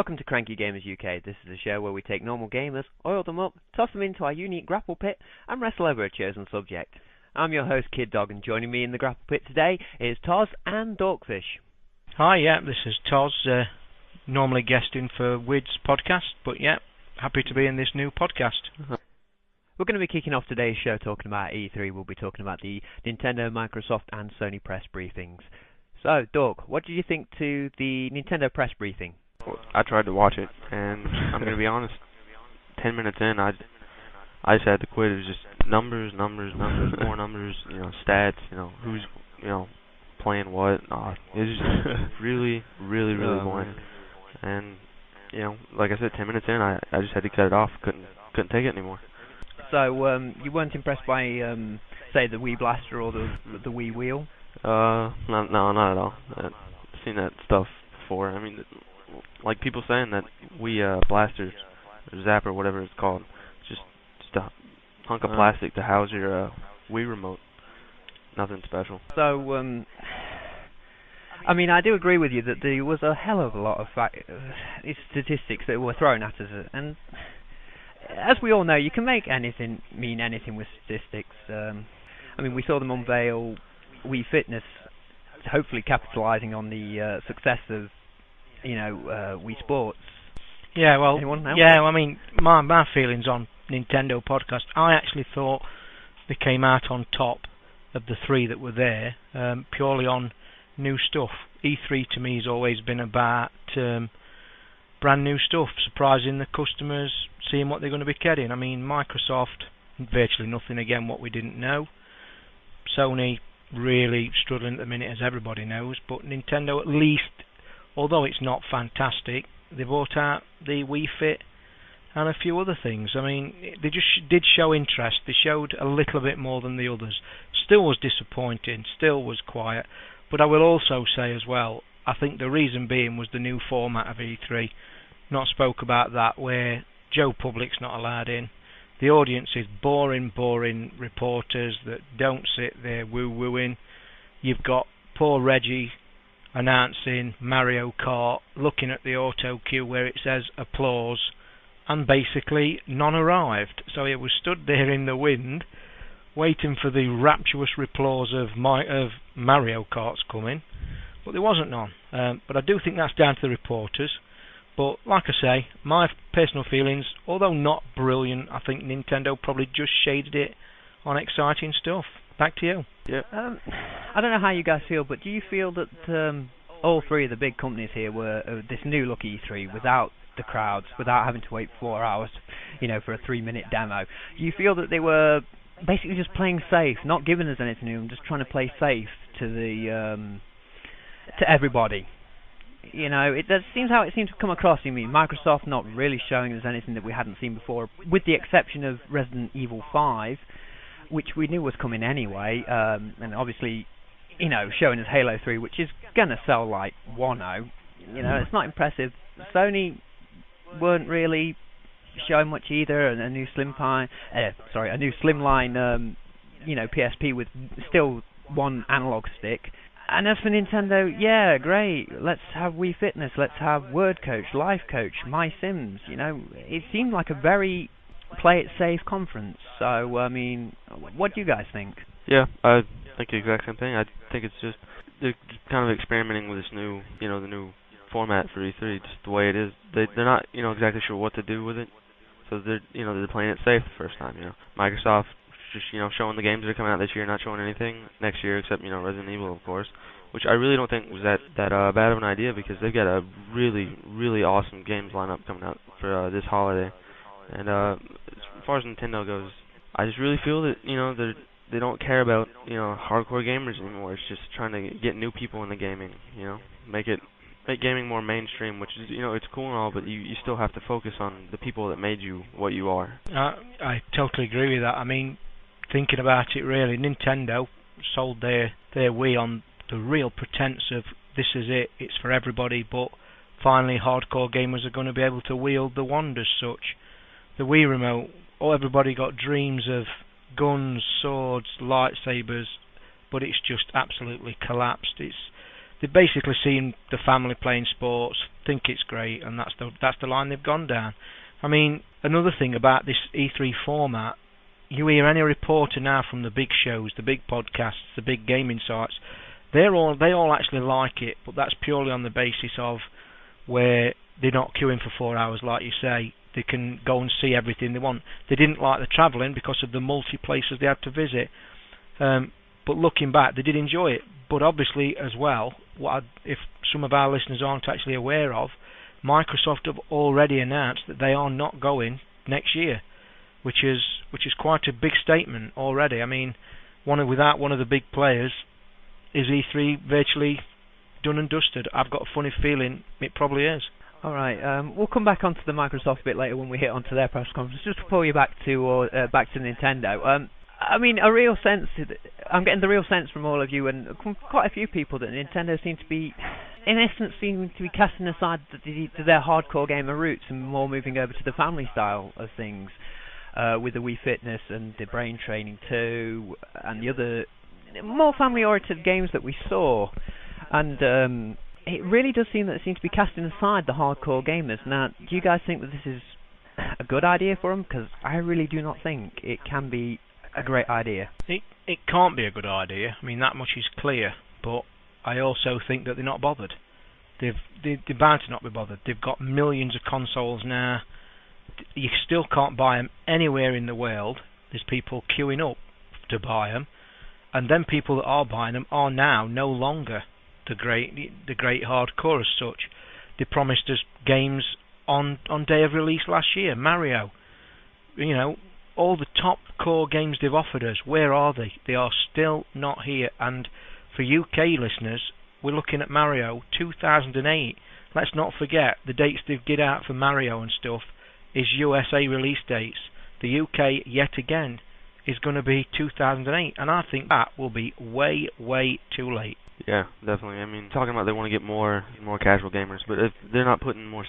Welcome to Cranky Gamers UK. This is a show where we take normal gamers, oil them up, toss them into our unique grapple pit, and wrestle over a chosen subject. I'm your host, Kid Dogg, and joining me in the grapple pit today is Toz and Dorkfish. Hi, this is Toz, normally guesting for Wid's podcast, but happy to be in this new podcast. We're going to be kicking off today's show talking about E3. We'll be talking about the Nintendo, Microsoft, and Sony press briefings. So, Dork, what did you think to the Nintendo press briefing? Well, I tried to watch it, and I'm going to be honest, 10 minutes in, I just had to quit. It was just numbers, more numbers, stats, who's, playing what. It was just really boring. And, like I said, 10 minutes in, I just had to cut it off. Couldn't take it anymore. So, you weren't impressed by, say, the Wii Blaster or the Wii Wheel? No, not at all. I've seen that stuff before. I mean, like people saying that Wii Blaster, or Zapper, whatever it's called, just a hunk of plastic to house your Wii remote. Nothing special. So, I mean, I do agree with you that there was a hell of a lot of statistics that were thrown at us, and as we all know, you can make anything mean anything with statistics. I mean, we saw them unveil Wii Fitness, hopefully capitalising on the success of, Wii Sports. Yeah, well, anyone else? I mean, my feelings on Nintendo podcast, I actually thought they came out on top of the three that were there, purely on new stuff. E3 to me has always been about brand new stuff, surprising the customers, seeing what they're going to be getting. I mean, Microsoft, virtually nothing again what we didn't know. Sony, really struggling at the minute, as everybody knows, but Nintendo at least, although it's not fantastic, they brought out the Wii Fit and a few other things. I mean, they just did show interest. They showed a little bit more than the others. Still was disappointing, still was quiet, but I will also say as well, I think the reason being was the new format of E3. Not spoke about that, where Joe Public's not allowed in. The audience is boring reporters that don't sit there woo-wooing. You've got poor Reggie announcing Mario Kart, looking at the auto cue where it says applause, and basically none arrived. So he was stood there in the wind, waiting for the rapturous applause of Mario Kart's coming, but there wasn't none. But I do think that's down to the reporters. But like I say, my personal feelings, although not brilliant, I think Nintendo probably just shaded it on exciting stuff. Back to you. Yeah. I don't know how you guys feel, but do you feel that all three of the big companies here were this new look E3 without the crowds, without having to wait 4 hours, for a 3-minute demo? Do you feel that they were basically just playing safe, not giving us anything new, and just trying to play safe to everybody? It seems how it seems to come across. I mean, Microsoft not really showing us anything that we hadn't seen before, with the exception of Resident Evil 5, which we knew was coming anyway, and obviously, showing us Halo 3, which is gonna sell like wano. It's not impressive. Sony weren't really showing much either, and a new slimline, PSP with still one analog stick. And as for Nintendo, yeah, great. Let's have Wii Fitness. Let's have Word Coach, Life Coach, My Sims. It seemed like a very play-it-safe conference. So, I mean, what do you guys think? Yeah, I think the exact same thing. I think it's just they're kind of experimenting with this new, the new format for E3, just the way it is. They're not, exactly sure what to do with it. So they're playing it safe the first time. Microsoft just showing the games that are coming out this year, not showing anything next year except Resident Evil, of course, which I really don't think was that bad of an idea, because they've got a really awesome games lineup coming out for this holiday. And as far as Nintendo goes, I just really feel that they don't care about hardcore gamers anymore. It's just trying to get new people into gaming. Make gaming more mainstream, which is it's cool and all, but you still have to focus on the people that made you what you are. I totally agree with that. I mean, thinking about it, really, Nintendo sold their Wii on the real pretense of this is it, it's for everybody, but finally hardcore gamers are going to be able to wield the wand as such. The Wii remote, everybody got dreams of guns, swords, lightsabers, but it's just absolutely collapsed. they've basically seen the family playing sports, think it's great, and that's the line they've gone down. I mean, another thing about this E3 format, you hear any reporter now from the big shows, the big podcasts, the big gaming sites, they all actually like it, but that's purely on the basis of where they're not queuing for 4 hours, like you say. They can go and see everything they want. They didn't like the travelling because of the multi-places they had to visit. But looking back, they did enjoy it. But obviously, as well, if some of our listeners aren't actually aware of, Microsoft have already announced that they are not going next year, which is quite a big statement already. I mean, without one of the big players, is E3 virtually done and dusted? I've got a funny feeling it probably is. All right, we'll come back onto the Microsoft bit later when we hit onto their press conference. Just to pull you back to Nintendo. I mean, I'm getting the real sense from all of you and from quite a few people that Nintendo seem to be, in essence, casting aside their hardcore gamer roots and more moving over to the family style of things, with the Wii Fitness and the Brain Training 2 and the other more family-oriented games that we saw. And it really does seem that it seems to be casting aside the hardcore gamers. Now, do you guys think that this is a good idea for them? Because I really do not think it can be a great idea. It can't be a good idea. I mean, that much is clear. But I also think that they're not bothered. They're bound to not be bothered. They've got millions of consoles now. You still can't buy them anywhere in the world. There's people queuing up to buy them. And then people that are buying them are now no longer the great hardcore as such. They promised us games on day of release last year. Mario, all the top core games they've offered us, where are they? They are still not here. And for UK listeners, we're looking at Mario 2008. Let's not forget the dates they've given out for Mario and stuff is USA release dates. The UK, yet again, is going to be 2008, and I think that will be way, way too late. Yeah, definitely. I mean, talking about they want to get more casual gamers, but if they're not putting more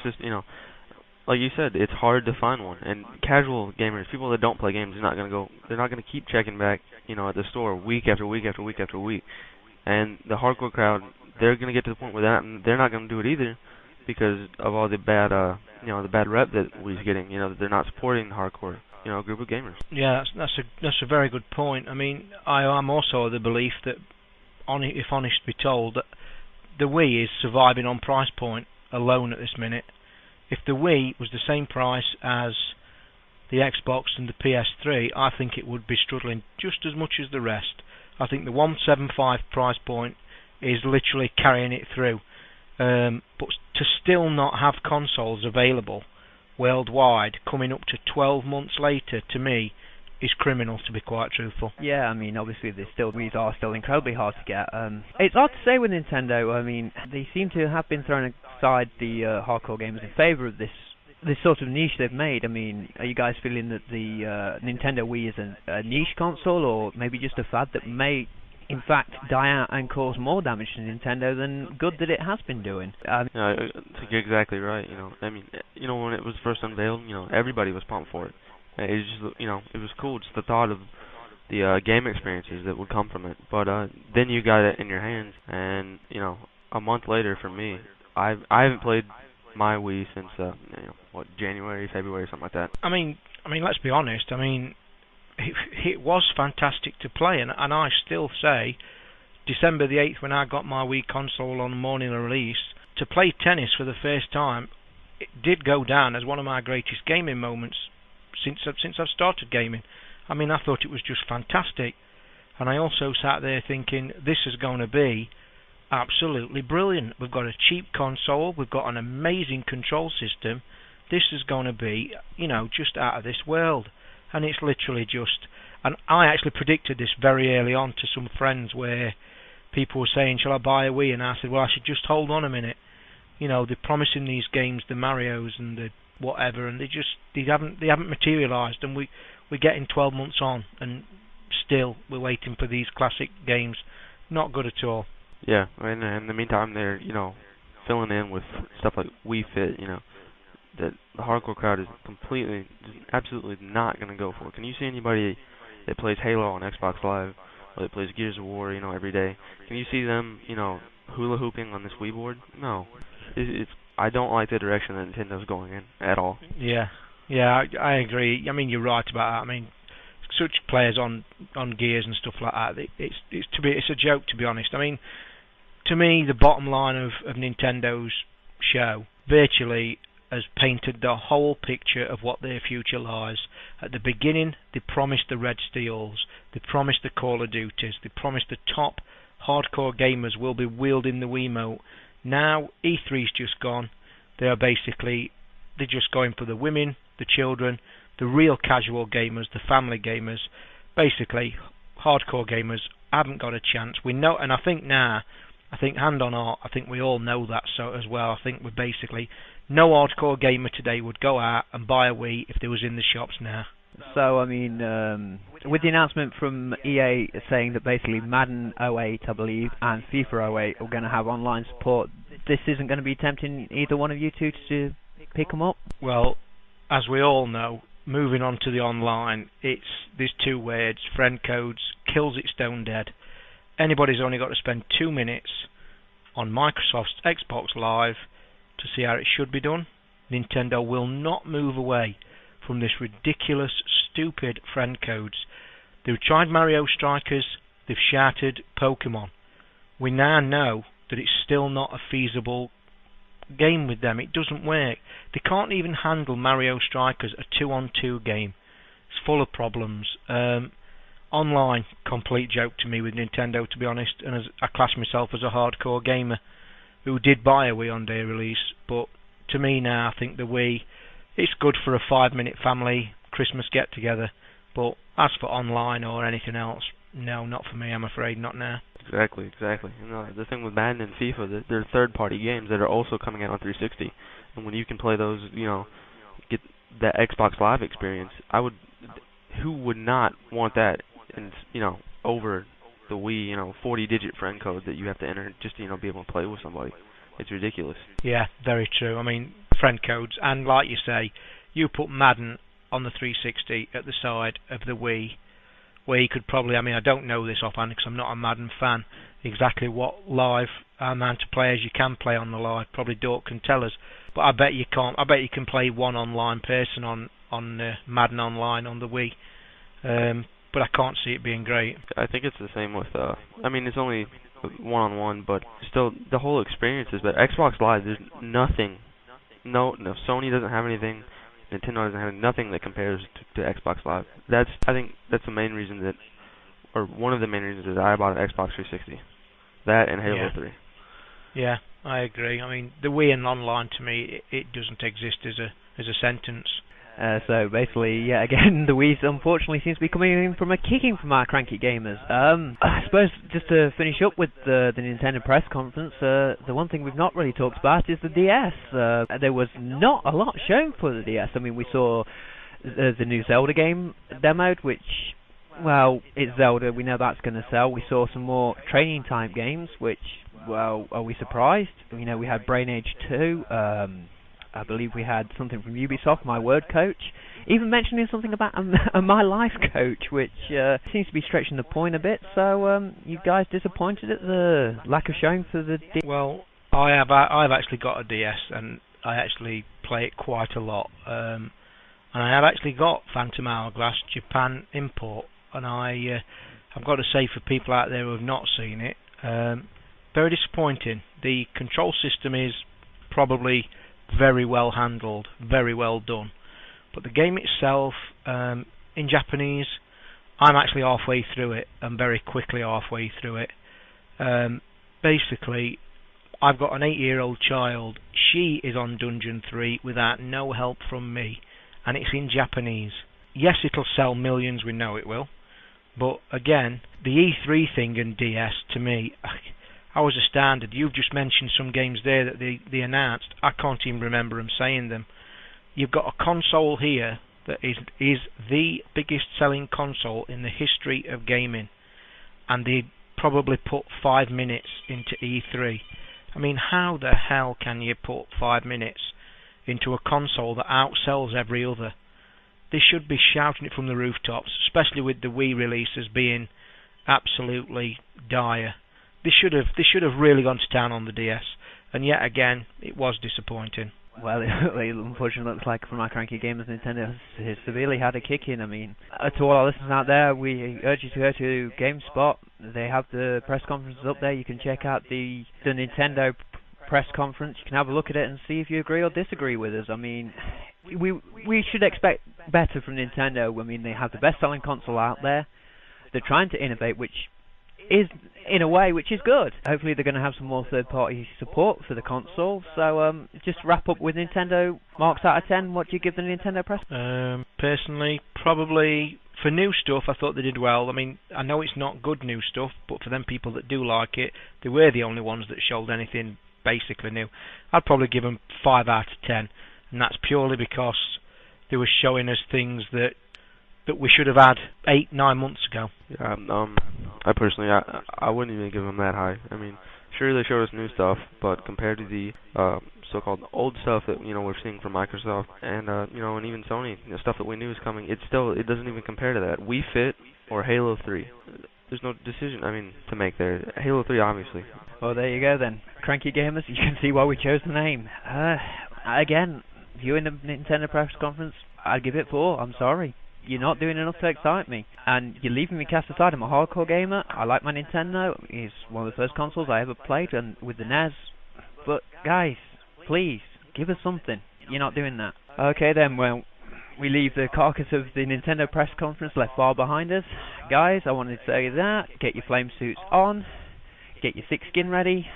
like you said, it's hard to find one. And casual gamers, people that don't play games, they're not going to keep checking back, at the store week after week after week after week. And the hardcore crowd, they're going to get to the point where they're not going to do it either because of all the bad, the bad rep that we're getting. That they're not supporting the hardcore, group of gamers. Yeah, that's a very good point. I mean, I'm also of the belief that, if honest to be told, that the Wii is surviving on price point alone at this minute. If the Wii was the same price as the Xbox and the PS3, I think it would be struggling just as much as the rest. I think the 175 price point is literally carrying it through. But to still not have consoles available worldwide, coming up to 12 months later, to me, is criminal, to be quite truthful. Yeah, I mean, obviously Wii's are still incredibly hard to get. It's hard to say with Nintendo. I mean, they seem to have been throwing aside the hardcore gamers in favour of this sort of niche they've made. I mean, are you guys feeling that the Nintendo Wii is a niche console, or maybe just a fad that may, in fact, die out and cause more damage to Nintendo than good that it has been doing? I think you're exactly right. I mean, when it was first unveiled, everybody was pumped for it. It was just, it was cool, just the thought of the game experiences that would come from it. But then you got it in your hands, and a month later for me, I haven't played my Wii since January, February, something like that. I mean, let's be honest. I mean, it was fantastic to play, and I still say, December the 8th, when I got my Wii console on the morning of release, to play tennis for the first time, it did go down as one of my greatest gaming moments since I've started gaming. I mean, I thought it was just fantastic, and I also sat there thinking, this is going to be absolutely brilliant. We've got a cheap console, we've got an amazing control system. This is going to be, just out of this world. And it's literally just, and I actually predicted this very early on to some friends, where people were saying, shall I buy a Wii? And I said, well, I should just hold on a minute. They're promising these games, the Marios and the whatever, and they haven't materialised, and we're getting 12 months on, and still we're waiting for these classic games. Not good at all. Yeah, and in the meantime, they're filling in with stuff like Wii Fit. That the hardcore crowd is completely, absolutely not going to go for. Can you see anybody that plays Halo on Xbox Live, or that plays Gears of War, every day? Can you see them, hula hooping on this Wii board. No, it's I don't like the direction that Nintendo's going in at all. Yeah, I agree. I mean, you're right about that. I mean, such players on gears and stuff like that. It's a joke, to be honest. I mean, to me, the bottom line of Nintendo's show virtually has painted the whole picture of what their future lies. At the beginning, they promised the Red Steels, they promised the Call of Duties, they promised the top hardcore gamers will be wielding the Wiimote. Now, E3's just gone. They're just going for the women, the children, the real casual gamers, the family gamers. Basically, hardcore gamers haven't got a chance. We know, and I think hand on heart, I think we all know that so as well. I think we're basically, no hardcore gamer today would go out and buy a Wii if they was in the shops now. So, I mean, with the announcement from EA saying that basically Madden 08, I believe, and FIFA 08 are going to have online support, this isn't going to be tempting either one of you two to pick them up? Well, as we all know, moving on to the online, there's two words, friend codes, kills it stone dead. Anybody's only got to spend 2 minutes on Microsoft's Xbox Live to see how it should be done. Nintendo will not move away from this ridiculous, stupid friend codes. They've tried Mario Strikers, they've shattered Pokemon. We now know that it's still not a feasible game with them. It doesn't work. They can't even handle Mario Strikers, a 2-on-2 game. It's full of problems. Online, complete joke to me with Nintendo, to be honest, and I class myself as a hardcore gamer who did buy a Wii on day release, but to me now, I think the Wii, it's good for a 5-minute family Christmas get-together, but as for online or anything else, no, not for me, I'm afraid, not now. Exactly. And the thing with Madden and FIFA, they're third-party games that are also coming out on 360, and when you can play those, get that Xbox Live experience, who would not want that, and over the Wii, 40-digit friend code that you have to enter just to, be able to play with somebody. It's ridiculous. Yeah, very true. I mean, friend codes, and like you say, you put Madden on the 360 at the side of the Wii, where you could probably, I don't know this offhand because I'm not a Madden fan, exactly what live amount of players you can play on the live. Probably Dork can tell us, but I bet you can't. I bet you can play one online person on Madden Online on the Wii, but I can't see it being great. I think it's the same with, it's only one-on-one, but still, the whole experience is better. Xbox Live, there's nothing, no, Sony doesn't have anything, Nintendo doesn't have nothing that compares to Xbox Live. I think that's the main reason or one of the main reasons that I bought an Xbox 360. That and Halo 3. Yeah, I agree. The Wii and online, to me, it doesn't exist as a sentence. So basically, again, the Wii unfortunately seems to be coming in from a kicking from our Cranky Gamers. I suppose just to finish up with the Nintendo press conference, the one thing we've not really talked about is the DS. There was not a lot shown for the DS. We saw the new Zelda game demoed, which, well, it's Zelda, we know that's going to sell. We saw some more training type games, which, well, are we surprised? We had Brain Age 2, I believe we had something from Ubisoft, My Word Coach, even mentioning something about a My Life Coach, which seems to be stretching the point a bit. So, you guys disappointed at the lack of showing for the DS? Well, I've actually got a DS, and I actually play it quite a lot. And I have actually got Phantom Hourglass Japan import, and I've got to say, for people out there who have not seen it, very disappointing. The control system is probably very well handled, very well done, but the game itself, in Japanese, I'm actually halfway through it, and very quickly halfway through it. Basically, I've got an 8-year-old child. She is on Dungeon 3 without no help from me, and it's in Japanese. Yes, it'll sell millions, we know it will, but again, the E3 thing and DS, to me, I was astounded. You've just mentioned some games there that they announced. I can't even remember them saying them. You've got a console here that is the biggest selling console in the history of gaming, and they probably put 5 minutes into E3. How the hell can you put 5 minutes into a console that outsells every other? They should be shouting it from the rooftops, especially with the Wii releases being absolutely dire. they should have really gone to town on the DS, and yet again it was disappointing. Well, it unfortunately looks like for my Cranky Gamers, Nintendo has severely had a kick in. I mean, to all our listeners out there, we urge you to go to GameSpot. They have the press conferences up there. You can check out the Nintendo press conference. You can have a look at it and see if you agree or disagree with us. I mean, we should expect better from Nintendo. I mean, they have the best-selling console out there. They're trying to innovate, which is, in a way, which is good. Hopefully they're going to have some more third-party support for the console. So, just wrap up with Nintendo marks out of 10. What do you give the Nintendo press? Personally, probably for new stuff, I thought they did well. I mean, I know it's not good new stuff, but for them people that do like it, they were the only ones that showed anything basically new. I'd probably give them 5 out of 10, and that's purely because they were showing us things that we should have had 8-9 months ago. Yeah, I personally, I wouldn't even give them that high. I mean, sure they showed us new stuff, but compared to the so-called old stuff that we're seeing from Microsoft and and even Sony, stuff that we knew was coming, it doesn't even compare to that. Wii Fit or Halo 3. There's no decision to make there. Halo 3, obviously. Well, there you go then, Cranky Gamers. You can see why we chose the name. Again, viewing the Nintendo press conference, I'd give it 4. I'm sorry. You're not doing enough to excite me, and you're leaving me cast aside. I'm a hardcore gamer. I like my Nintendo. It's one of the first consoles I ever played, and with the NES. But guys, please give us something. You're not doing that. Okay then. Well, we leave the carcass of the Nintendo press conference left far behind us. Guys, I wanted to say that. Get your flame suits on. Get your thick skin ready,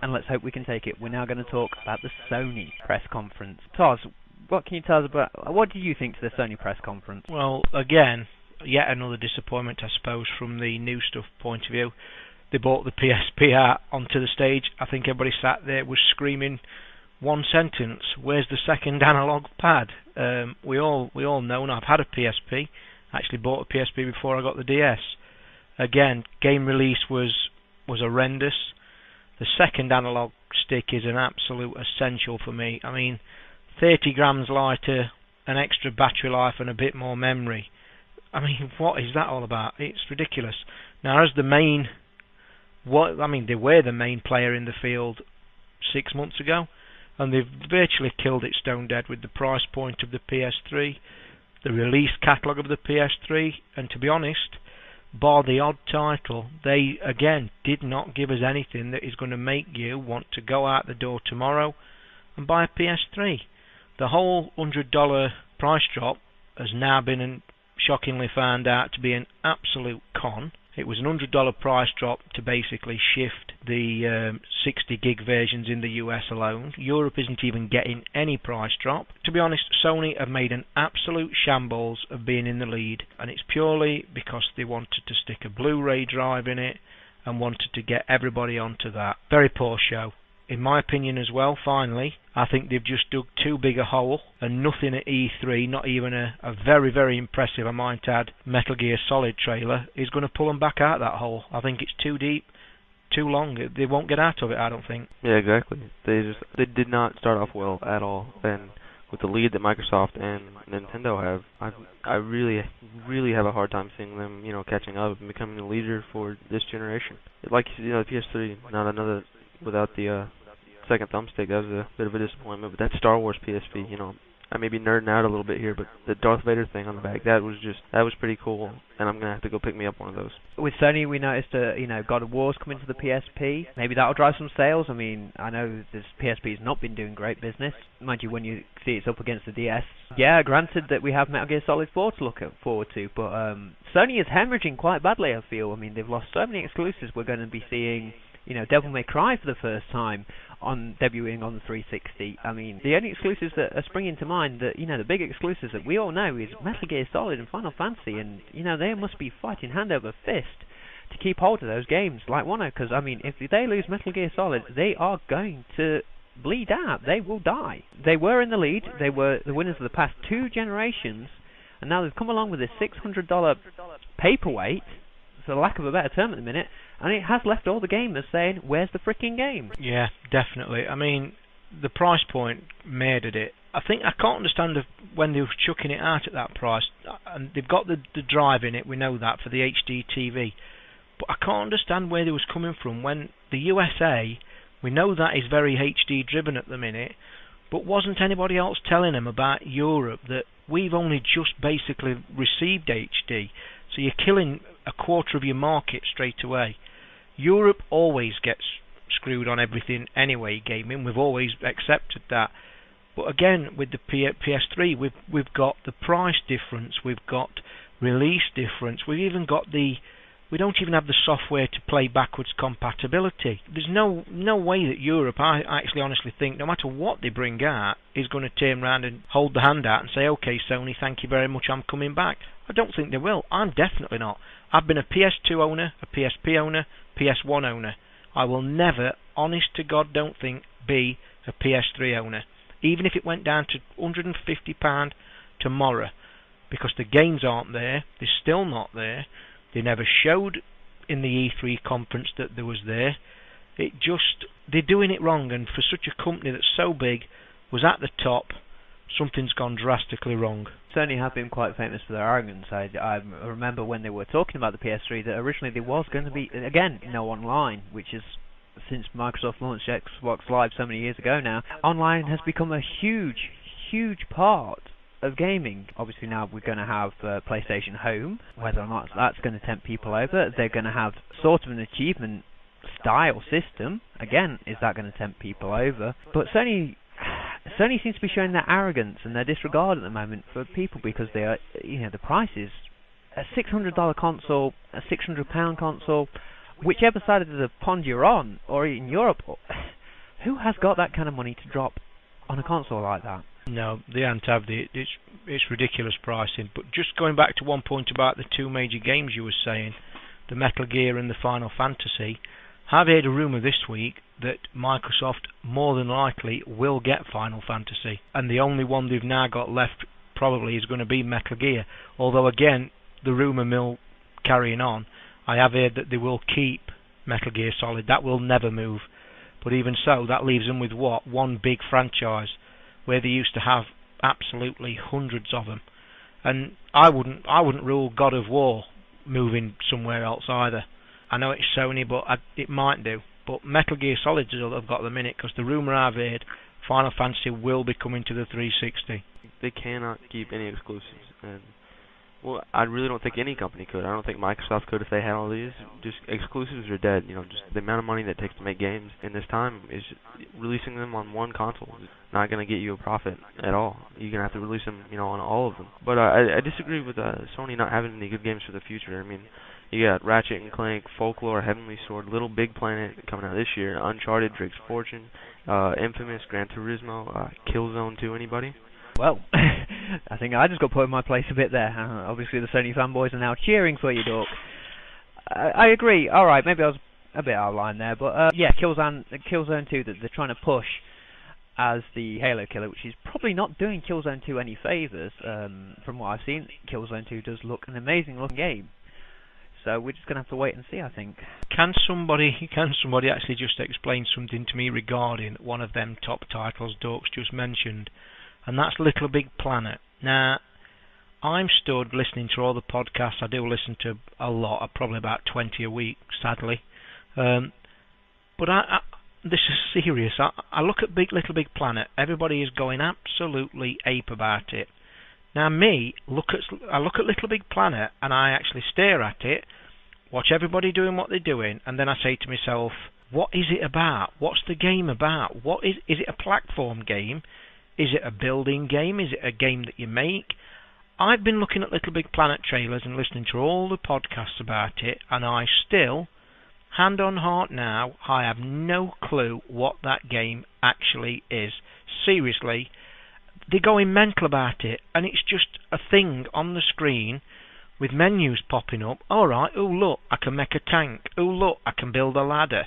and let's hope we can take it. We're now going to talk about the Sony press conference. Toz, what can you tell us about, what did you think to the Sony press conference? Well, again, yet another disappointment, I suppose, from the new stuff point of view. They brought the PSP out onto the stage. I think everybody sat there was screaming one sentence: "Where's the second analog pad?" We all know, and I've had a PSP. I actually bought a PSP before I got the DS. Again, game release was horrendous. The second analog stick is an absolute essential for me. I mean, 30 grams lighter, an extra battery life and a bit more memory. I mean, what is that all about? It's ridiculous. Now, as the main, they were the main player in the field 6 months ago, and they've virtually killed it stone dead with the price point of the PS3, the release catalogue of the PS3, and to be honest, bar the odd title, they again did not give us anything that is going to make you want to go out the door tomorrow and buy a PS3. The whole $100 price drop has now been shockingly found out to be an absolute con. It was an $100 price drop to basically shift the 60 gig versions in the US alone. Europe isn't even getting any price drop. To be honest, Sony have made an absolute shambles of being in the lead, and it's purely because they wanted to stick a Blu-ray drive in it and wanted to get everybody onto that. Very poor show. In my opinion as well, finally, I think they've just dug too big a hole, and nothing at E3, not even a very, very impressive, I might add, Metal Gear Solid trailer, is going to pull them back out of that hole. I think it's too deep, too long. They won't get out of it, I don't think. Yeah, exactly. They did not start off well at all, and with the lead that Microsoft and Nintendo have, I really, really have a hard time seeing them, catching up and becoming the leader for this generation. Like, the PS3, not another without the second thumbstick. That was a bit of a disappointment. But that Star Wars PSP, I may be nerding out a little bit here, but the Darth Vader thing on the back, that was pretty cool, and I'm gonna have to go pick me up one of those. With Sony, we noticed God of War's coming to the PSP. Maybe that'll drive some sales. I mean, I know this PSP's not been doing great business. Mind you, when you see it's up against the DS. Yeah, granted that we have Metal Gear Solid 4 to look forward to, but Sony is hemorrhaging quite badly, I feel. I mean, they've lost so many exclusives. We're going to be seeing Devil May Cry for the first time debuting on the 360. I mean, the only exclusives that are springing to mind, the big exclusives that we all know is Metal Gear Solid and Final Fantasy, and they must be fighting hand over fist to keep hold of those games like Wano, because I mean, if they lose Metal Gear Solid, they are going to bleed out. They will die. They were in the lead. They were the winners of the past 2 generations, and now they've come along with this $600 paperweight, for lack of a better term at the minute, and it has left all the gamers saying, where's the freaking game? Yeah, definitely. I mean, the price point murdered it. I can't understand when they were chucking it out at that price, and they've got the drive in it, we know that, for the HD TV, But I can't understand where they was coming from when the USA, we know that is very HD driven at the minute, but wasn't anybody else telling them about Europe that we've only just basically received HD, so you're killing a quarter of your market straight away. Europe always gets screwed on everything anyway, gaming. We've always accepted that. But again, with the PS3, we've got the price difference, we've got release difference, we've even got we don't even have the software to play backwards compatibility. There's no way that Europe, I actually honestly think, no matter what they bring out, is going to turn around and hold the hand out and say, okay, Sony, thank you very much, I'm coming back. I don't think they will. I'm definitely not. I've been a PS2 owner, a PSP owner, PS1 owner. I will never, honest to God, don't think, be a PS3 owner. Even if it went down to £150 tomorrow, because the games aren't there, they're still not there. They never showed in the E3 conference that there was there. They're doing it wrong, and for such a company that's so big, was at the top, something's gone drastically wrong. Sony have been quite famous for their arrogance. I remember when they were talking about the PS3 that originally there was going to be, again, no online, which is, since Microsoft launched Xbox Live so many years ago now, online has become a huge, huge part of gaming. Obviously now we're going to have PlayStation Home. Whether or not that's going to tempt people over, they're going to have sort of an achievement style system. Again, is that going to tempt people over? But Sony seems to be showing their arrogance and their disregard at the moment for people, because they are, the price is a $600 console, a £600 console, whichever side of the pond you're on, or in Europe. Who has got that kind of money to drop on a console like that? No, they haven't have it's ridiculous pricing. But just going back to one point about the two major games you were saying, the Metal Gear and the Final Fantasy, I've heard a rumour this week that Microsoft more than likely will get Final Fantasy, and the only one they've now got left probably is going to be Metal Gear. Although again, the rumour mill carrying on, I have heard that they will keep Metal Gear Solid. That will never move. But even so, that leaves them with what? One big franchise, where they used to have absolutely hundreds of them. And I wouldn't rule God of War moving somewhere else either. I know it's Sony, but it might do. But Metal Gear Solid is all I've got at the minute, because the rumour I've heard, Final Fantasy will be coming to the 360. They cannot keep any exclusives. And, well, I really don't think any company could. I don't think Microsoft could if they had all these. Just exclusives are dead. Just the amount of money that it takes to make games in this time is releasing them on one console is not going to get you a profit at all. You're going to have to release them, on all of them. But I disagree with Sony not having any good games for the future. I mean, you got Ratchet and Clank, Folklore, Heavenly Sword, Little Big Planet coming out this year, Uncharted, Drake's Fortune, Infamous, Gran Turismo, Killzone 2. Anybody? Well, I think I just got put in my place a bit there. Obviously, the Sony fanboys are now cheering for you, Dork. I agree. All right, maybe I was a bit out of line there, but yeah, Killzone 2 that they're trying to push as the Halo killer, which is probably not doing Killzone 2 any favours. From what I've seen, Killzone 2 does look an amazing looking game. So we're just going to have to wait and see, I think. Can somebody actually just explain something to me regarding one of them top titles Dork's just mentioned? And that's Little Big Planet. Now, I'm stood listening to all the podcasts. I do listen to a lot, probably about 20 a week, sadly. But this is serious. I look at Little Big Planet. Everybody is going absolutely ape about it. Now, I look at Little Big Planet and I actually stare at it, watch everybody doing what they're doing, and then I say to myself, what is it about? What's the game about? Is it a platform game? Is it a building game? Is it a game that you make? I've been looking at Little Big Planet trailers and listening to all the podcasts about it, and I still, hand on heart now, I have no clue what that game actually is. Seriously, they're going mental about it, and it's just a thing on the screen with menus popping up. Alright, oh look, I can make a tank. Oh look, I can build a ladder.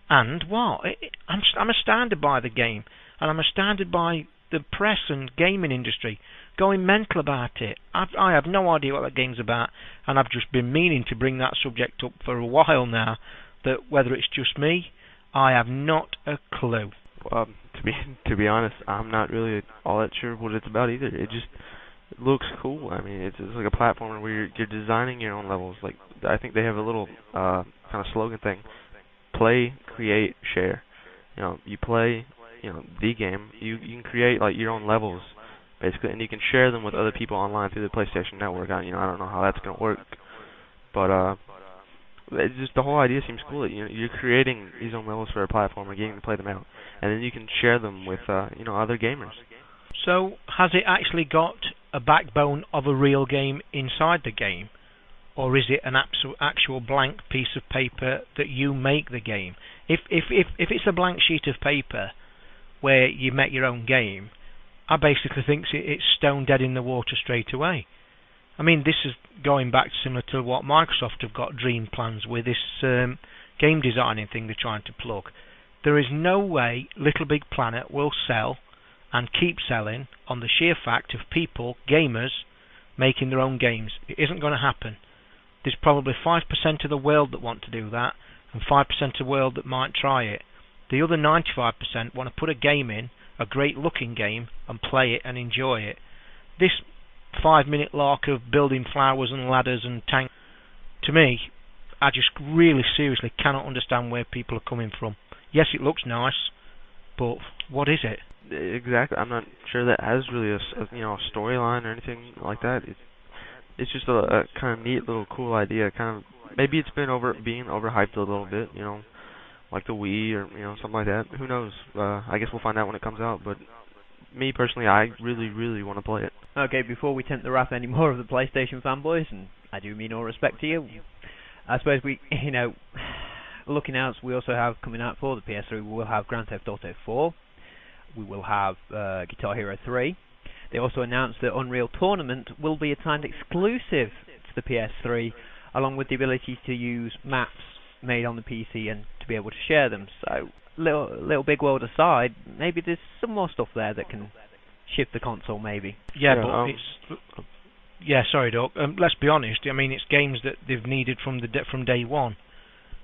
And what? I'm astounded by the game, and I'm astounded by the press and gaming industry going mental about it. I have no idea what that game's about, and I've just been meaning to bring that subject up for a while now, that whether it's just me, I have not a clue. To be honest, I'm not really all that sure what it's about either. It looks cool. I mean, it's like a platformer where you're designing your own levels. Like, I think they have a little kind of slogan thing: play, create, share. You know, you play, you know, the game. You can create like your own levels, basically, and you can share them with other people online through the PlayStation Network. I don't know how that's gonna work, but it's just the whole idea seems cool. That, you know, you're creating these own levels for a platform and getting to play them out, and then you can share them with other gamers. So, has it actually got a backbone of a real game inside the game, or is it an actual blank piece of paper that you make the game? If it's a blank sheet of paper where you make your own game, I basically think it's stone dead in the water straight away. I mean, this is going back similar to what Microsoft have got dream plans with this game designing thing they're trying to plug. There is no way Little Big Planet will sell and keep selling on the sheer fact of people, gamers, making their own games. It isn't going to happen. There's probably 5% of the world that want to do that, and 5% of the world that might try it. The other 95% want to put a game in, a great looking game, and play it and enjoy it. This 5-minute lark of building flowers and ladders and tanks, to me, I just really seriously cannot understand where people are coming from. Yes, it looks nice, but what is it? Exactly. I'm not sure that has really a storyline or anything like that. It's just a kind of neat little cool idea. Kind of maybe it's been being overhyped a little bit, like the Wii or something like that. Who knows? I guess we'll find out when it comes out. But me personally, I really, really want to play it. Okay, before we tempt the wrath any more of the PlayStation fanboys, and I do mean all respect to you, I suppose we, looking out, we also have coming out for the PS3. We will have Grand Theft Auto 4. We will have Guitar Hero 3. They also announced that Unreal Tournament will be a timed exclusive to the PS3, along with the ability to use maps made on the PC and to be able to share them. So, little Big World aside, maybe there's some more stuff there that can shift the console, maybe. Yeah, but it's... Yeah, sorry, Doc. Let's be honest. I mean, it's games that they've needed from day one.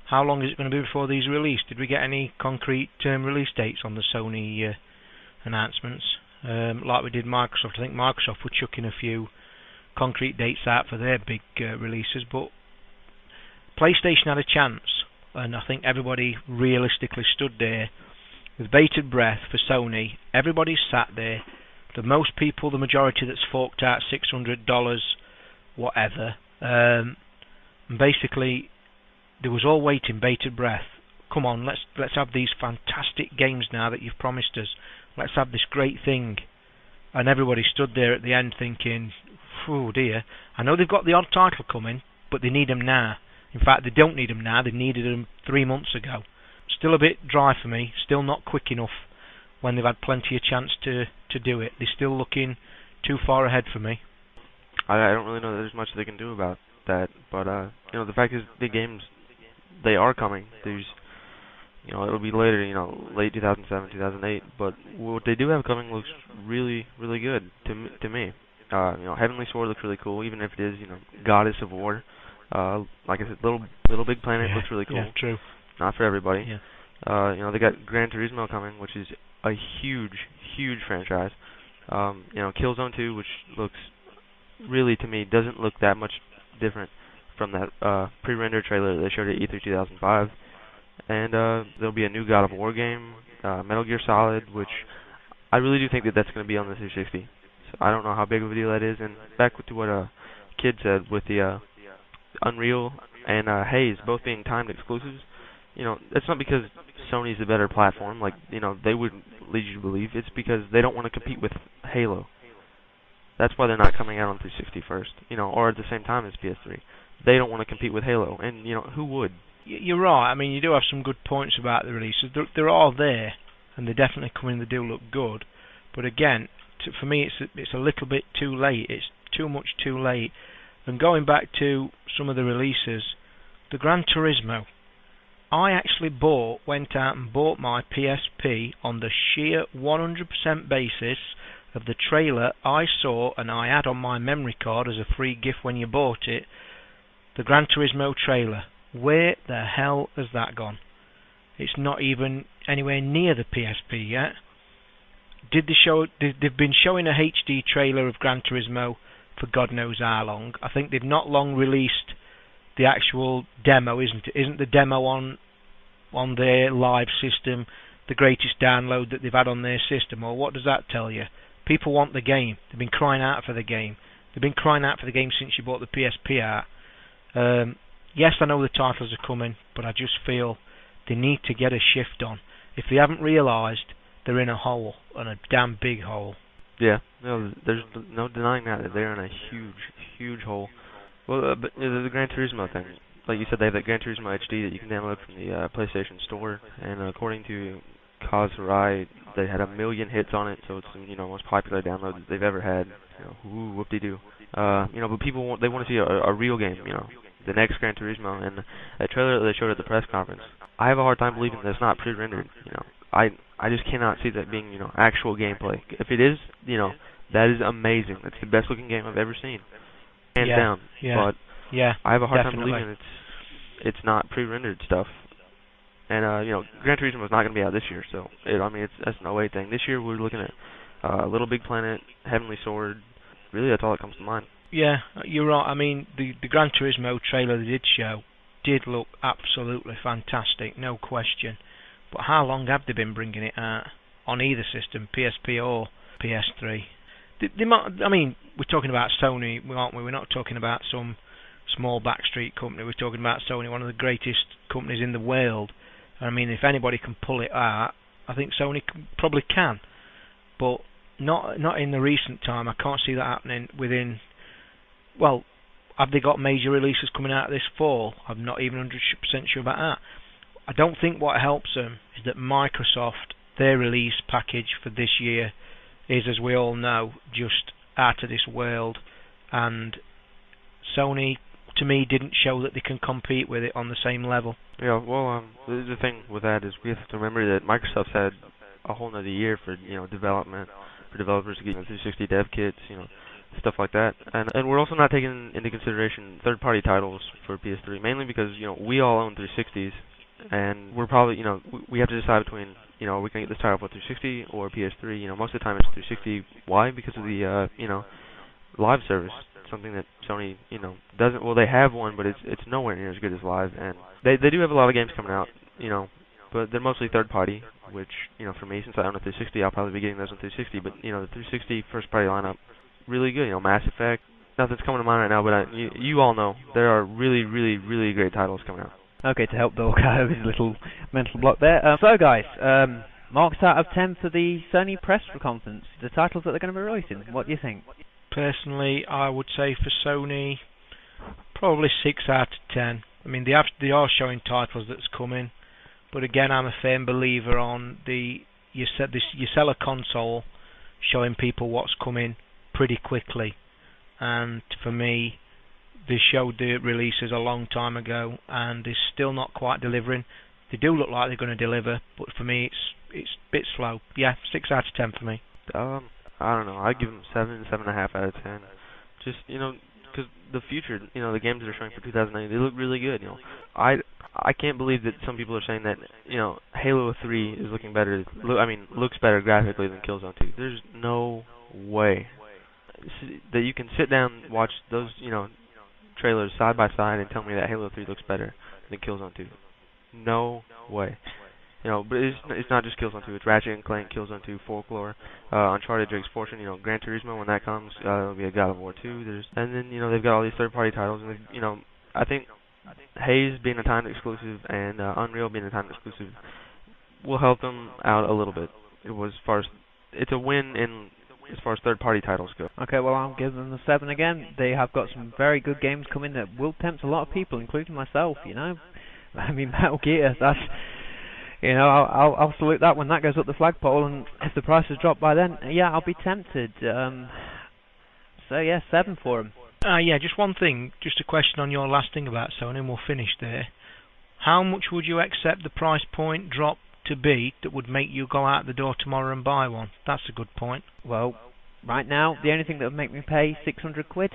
How long is it going to be before these are released? Did we get any concrete release dates on the Sony announcements? Like we did Microsoft. I think Microsoft were chucking a few concrete dates out for their big releases, but PlayStation had a chance, and I think everybody realistically stood there with bated breath for Sony. Everybody sat there. The most people, the majority that's forked out $600, whatever, and basically they was all waiting, bated breath. Come on, let's have these fantastic games now that you've promised us. Let's have this great thing. And everybody stood there at the end thinking, oh dear, I know they've got the odd title coming, but they need them now. In fact, they don't need them now, they needed them 3 months ago. Still a bit dry for me, still not quick enough when they've had plenty of chance to do it. They're still looking too far ahead for me. I don't really know that there's much they can do about that, but the fact is the games, they are coming. There's it'll be later, late 2007, 2008, but what they do have coming looks really, really good to me. Heavenly Sword looks really cool, even if it is, Goddess of War. Like I said, Little Big Planet looks really cool. Yeah, true. Not for everybody. Yeah. They got Gran Turismo coming, which is a huge, huge franchise. Killzone 2, which looks really, to me, doesn't look that much different from that pre-rendered trailer that they showed at E3 2005. And there'll be a new God of War game, Metal Gear Solid, which I really do think that's going to be on the 360. So I don't know how big of a deal that is. And back to what Kid said with the Unreal and Haze both being timed exclusives, it's not because Sony's a better platform, like, they wouldn't lead you to believe. It's because they don't want to compete with Halo. That's why they're not coming out on 360 first, or at the same time as PS3. They don't want to compete with Halo, and, who would? You're right. I mean, you do have some good points about the releases. They're all there, and they definitely come in. They do look good. But again, for me, it's a little bit too late. It's too much too late. And going back to some of the releases, the Gran Turismo, I actually went out and bought my PSP on the sheer 100% basis of the trailer I saw and I had on my memory card as a free gift when you bought it, the Gran Turismo trailer. Where the hell has that gone? It's not even anywhere near the PSP yet. Did they show? They've been showing a HD trailer of Gran Turismo for God knows how long. I think they've not long released the actual demo, isn't it? Isn't the demo on their live system the greatest download that they've had on their system? Or what does that tell you? People want the game. They've been crying out for the game. They've been crying out for the game since you bought the PSP out. Yes, I know the titles are coming, but I just feel they need to get a shift on. If they haven't realised, they're in a hole, and a damn big hole. Yeah, no, there's no denying that they're in a huge hole. Well, but the Gran Turismo thing, like you said, they have that Gran Turismo HD that you can download from the PlayStation Store, and according to Toz Fly, they had 1 million hits on it, so it's most popular download that they've ever had. Whoop-de-doo. But people want to see a real game, the next Gran Turismo, and that trailer that they showed at the press conference. I have a hard time believing that it's not pre-rendered. I just cannot see that being actual gameplay. If it is, that is amazing. That's the best looking game I've ever seen, hands down. But I have a hard time believing it's not pre-rendered stuff. And Gran Turismo is not going to be out this year, so that's an 08 thing. This year we're looking at Little Big Planet, Heavenly Sword. Really, that's all that comes to mind. Yeah, you're right. I mean, the Gran Turismo trailer they did show did look absolutely fantastic, no question. But how long have they been bringing it out on either system, PSP or PS3? We're talking about Sony, aren't we? We're not talking about some small backstreet company. We're talking about Sony, one of the greatest companies in the world. If anybody can pull it out, I think Sony probably can. But not in the recent time. I can't see that happening within... Well, have they got major releases coming out this fall? I'm not even 100% sure about that. I don't think what helps them is that Microsoft, their release package for this year is, as we all know, just out of this world. And Sony, to me, didn't show that they can compete with it on the same level. Yeah, well, the thing with that is we have to remember that Microsoft's had a whole nother year for development, for developers to get 360 dev kits, stuff like that. And we're also not taking into consideration third-party titles for PS3, mainly because we all own 360s, and we're probably we have to decide between are we going to get this title for 360 or PS3. Most of the time it's 360. Why? Because of the live service. Something that Sony doesn't. Well, they have one, but it's nowhere near as good as live, and they do have a lot of games coming out, but they're mostly third party, which for me, since I own a 360, I'll probably be getting those on 360. But the 360 first party lineup, really good. Mass Effect. Nothing's coming to mind right now, but you all know there are really great titles coming out. Okay, to help Dogg out of his little mental block there. So guys, marks out of 10 for the Sony press conference. The titles that they're going to be releasing. What do you think? Personally, I would say for Sony, probably 6 out of 10. They are showing titles that's coming, but again, I'm a firm believer on you sell a console, showing people what's coming pretty quickly, and for me, they showed the releases a long time ago, and they're still not quite delivering. They do look like they're going to deliver, but for me, it's a bit slow. Yeah, 6 out of 10 for me. I don't know. I'd give them 7.5 out of 10. Just because the future, the games that are showing for 2009, they look really good. I can't believe that some people are saying that Halo 3 is looking better. Looks better graphically than Killzone 2. There's no way that you can sit down and watch those trailers side by side and tell me that Halo 3 looks better than Killzone 2. No way. But it's not just Killzone 2. It's Ratchet & Clank, Killzone 2, Folklore, Uncharted, Drake's Fortune, Gran Turismo when that comes. There'll be a God of War 2. And then they've got all these third-party titles, and I think Haze being a timed exclusive and Unreal being a timed exclusive will help them out a little bit. It's a win as far as third-party titles go. Okay, well, I'll give them the 7 again. They have got some very good games coming that will tempt a lot of people, including myself. Metal Gear. That's. I'll salute that when that goes up the flagpole, and if the prices drop by then, I'll be tempted. 7 for them. Just one thing, just a question on your last thing about Sony, and we'll finish there. How much would you accept the price point drop to be that would make you go out the door tomorrow and buy one? That's a good point. Well, right now, the only thing that would make me pay 600 quid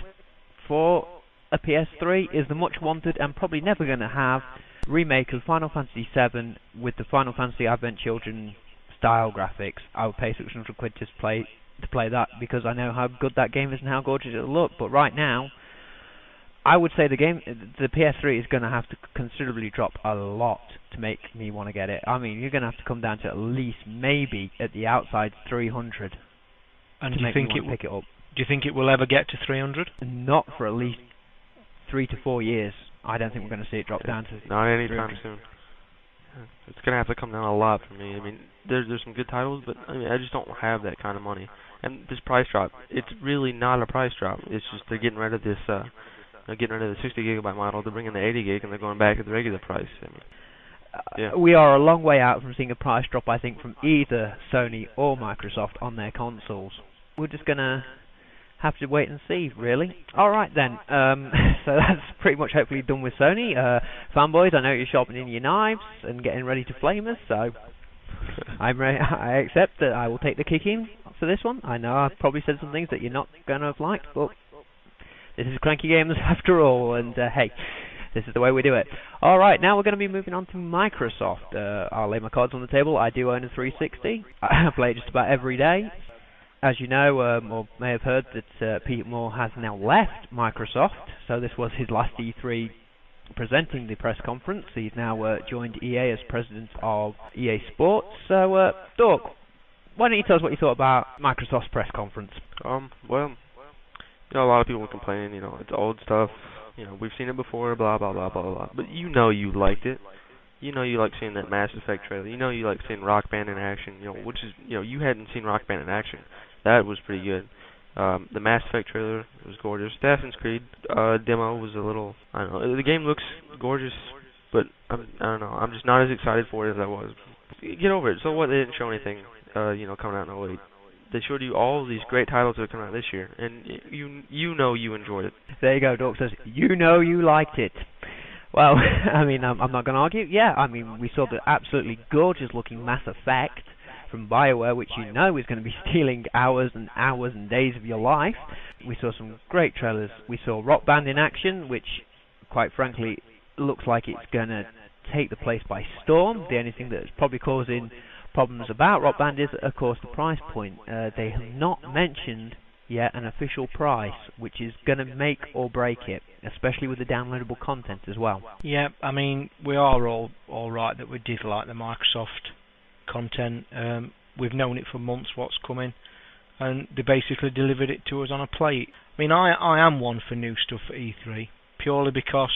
for a PS3 is the much wanted and probably never going to have remake of Final Fantasy VII with the Final Fantasy Advent Children style graphics, I would pay £600 to play that, because I know how good that game is and how gorgeous it'll look. But right now, I would say the PS3 is going to have to considerably drop a lot to make me want to get it. I mean, you're going to have to come down to at least, maybe at the outside, 300 and to do you make think me want to pick it up. Do you think it will ever get to 300? Not for at least 3 to 4 years. I don't think we're going to see it drop down to. Not anytime soon. It's going to have to come down a lot for me. I mean, there's some good titles, but I mean, I just don't have that kind of money. And this price drop, it's really not a price drop. It's just they're getting rid of this. Getting rid of the 60 gigabyte model to bring in the 80 gig, and they're going back to the regular price. I mean, yeah. We are a long way out from seeing a price drop, I think, from either Sony or Microsoft on their consoles. We're just going to have to wait and see, really. Alright then, so that's pretty much hopefully done with Sony. Fanboys, I know you're sharpening your knives and getting ready to flame us, so I accept that I will take the kicking for this one. I know I've probably said some things that you're not going to have liked, but this is Cranky Gamers after all, and hey, this is the way we do it. Alright, now we're going to be moving on to Microsoft. I'll lay my cards on the table. I do own a 360. I play it just about every day. As you know, or may have heard, that Pete Moore has now left Microsoft, so this was his last E3 presenting the press conference. He's now joined EA as president of EA Sports. So, Dogg, why don't you tell us what you thought about Microsoft's press conference? Well, a lot of people were complaining, it's old stuff, we've seen it before, blah, blah, blah, blah, blah. But you liked it. You like seeing that Mass Effect trailer. You like seeing Rock Band in action, which is, you hadn't seen Rock Band in action. That was pretty good. The Mass Effect trailer was gorgeous. Assassin's Creed demo was a little, I don't know, the game looks gorgeous, but I don't know, I'm just not as excited for it as I was. Get over it. So what, they didn't show anything, coming out in 08. They showed you all these great titles that are coming out this year, and you enjoyed it. There you go, Dogg says, you liked it. Well, I mean, I'm not going to argue. Yeah, I mean, we saw the absolutely gorgeous looking Mass Effect from BioWare, which is going to be stealing hours and hours and days of your life. We saw some great trailers. We saw Rock Band in action, which, quite frankly, looks like it's going to take the place by storm. The only thing that's probably causing problems about Rock Band is, of course, the price point. They have not mentioned yet an official price, which is going to make or break it, especially with the downloadable content as well. Yeah, I mean, we are all right that we did like the Microsoft content. We've known it for months what's coming, and they basically delivered it to us on a plate. I mean, I am one for new stuff at E3, purely because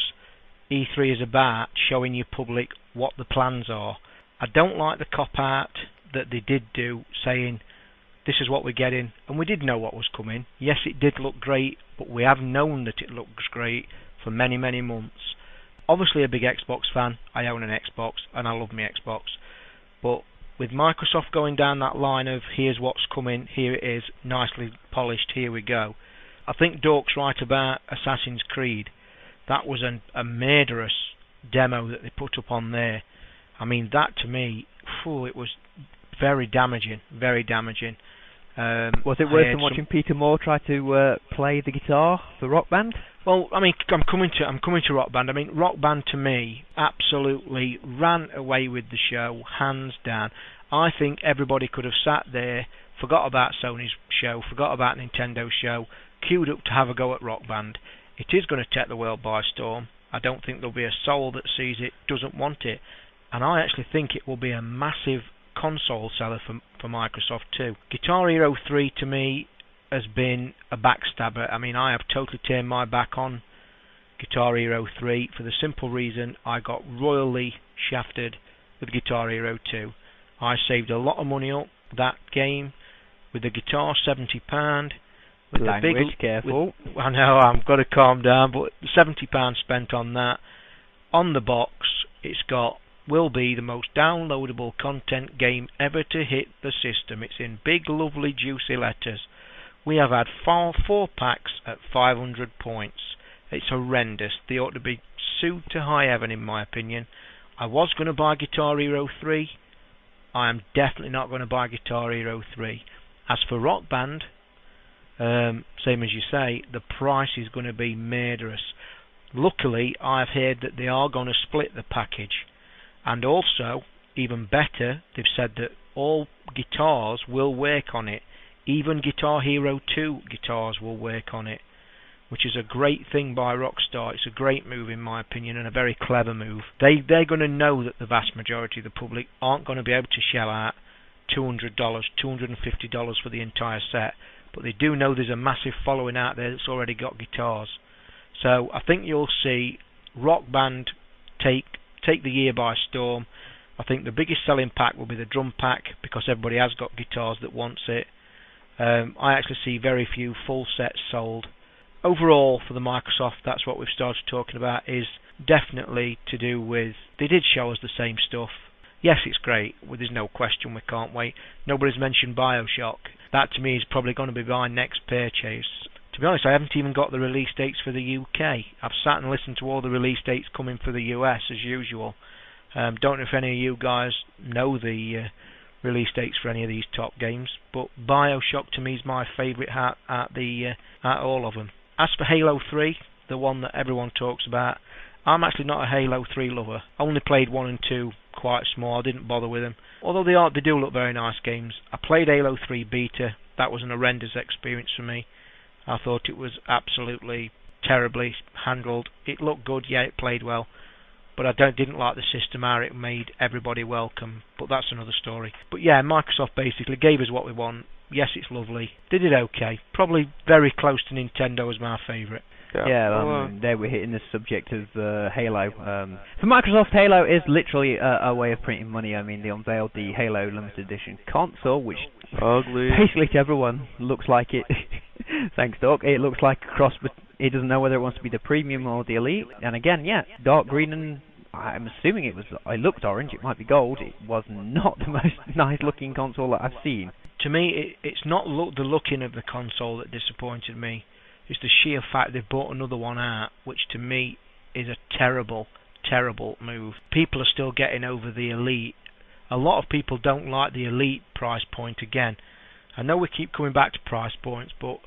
E3 is about showing your public what the plans are. I don't like the cop-out that they did do, saying, this is what we're getting, and we did know what was coming. Yes, it did look great, but we have known that it looks great for many, many months. Obviously a big Xbox fan, I own an Xbox, and I love my Xbox. But with Microsoft going down that line of, here's what's coming, here it is, nicely polished, here we go. I think Dork's right about Assassin's Creed. That was a murderous demo that they put up on there. I mean, that to me, it was very damaging, very damaging. Was it worse than watching Peter Moore try to play the guitar for Rock Band? Well, I mean, I'm coming to Rock Band. I mean, Rock Band to me absolutely ran away with the show, hands down. I think everybody could have sat there, forgot about Sony's show, forgot about Nintendo's show, queued up to have a go at Rock Band. It is going to take the world by storm. I don't think there'll be a soul that sees it, doesn't want it. And I actually think it will be a massive console seller for Microsoft too. Guitar Hero 3 to me has been a backstabber. I mean, I have totally turned my back on Guitar Hero 3 for the simple reason I got royally shafted with Guitar Hero 2. I saved a lot of money up that game with the guitar, £70. With Language, the big, careful. I know, I've got to calm down, but £70 spent on that. On the box, will be the most downloadable content game ever to hit the system. It's in big, lovely, juicy letters. We have had four packs at 500 points. It's horrendous. They ought to be sued to high heaven, in my opinion. I was going to buy Guitar Hero 3. I am definitely not going to buy Guitar Hero 3. As for Rock Band, same as you say, the price is going to be murderous. Luckily, I've heard that they are going to split the package. And also, even better, they've said that all guitars will work on it. Even Guitar Hero 2 guitars will work on it, which is a great thing by Rockstar. It's a great move in my opinion, and a very clever move. They're going to know that the vast majority of the public aren't going to be able to shell out $200, $250 for the entire set, but they do know there's a massive following out there that's already got guitars. So I think you'll see Rock Band take the year by storm. I think the biggest selling pack will be the drum pack, because everybody has got guitars that wants it. I actually see very few full sets sold. Overall, for the Microsoft, that's what we've started talking about, is definitely to do with, they did show us the same stuff. Yes, it's great, there's no question, we can't wait. Nobody's mentioned BioShock. That to me is probably going to be my next purchase. To be honest, I haven't even got the release dates for the UK. I've sat and listened to all the release dates coming for the US as usual. Don't know if any of you guys know the release dates for any of these top games, but BioShock to me is my favourite out all of them. As for Halo 3, the one that everyone talks about, I'm actually not a Halo 3 lover. I only played 1 and 2 quite small, I didn't bother with them. Although they do look very nice games. I played Halo 3 beta, that was an horrendous experience for me. I thought it was absolutely terribly handled. It looked good, yeah, it played well, but I didn't like the system how it made everybody welcome, but that's another story. But yeah, Microsoft basically gave us what we want. Yes, it's lovely. They did okay. Probably very close to Nintendo as my favourite. Yeah, there we're hitting the subject of Halo. For Microsoft, Halo is literally a way of printing money. I mean, they unveiled the Halo Limited Edition console, which ugly. Basically to everyone looks like it. Thanks, Dogg. It looks like a cross, but he doesn't know whether it wants to be the premium or the elite. And again, yeah, dark green, and I'm assuming it looked orange. It might be gold. It was not the most nice-looking console that I've seen. To me, it's not the looking of the console that disappointed me. It's the sheer fact they've bought another one out, which to me is a terrible, terrible move. People are still getting over the elite. A lot of people don't like the elite price point again. I know we keep coming back to price points, but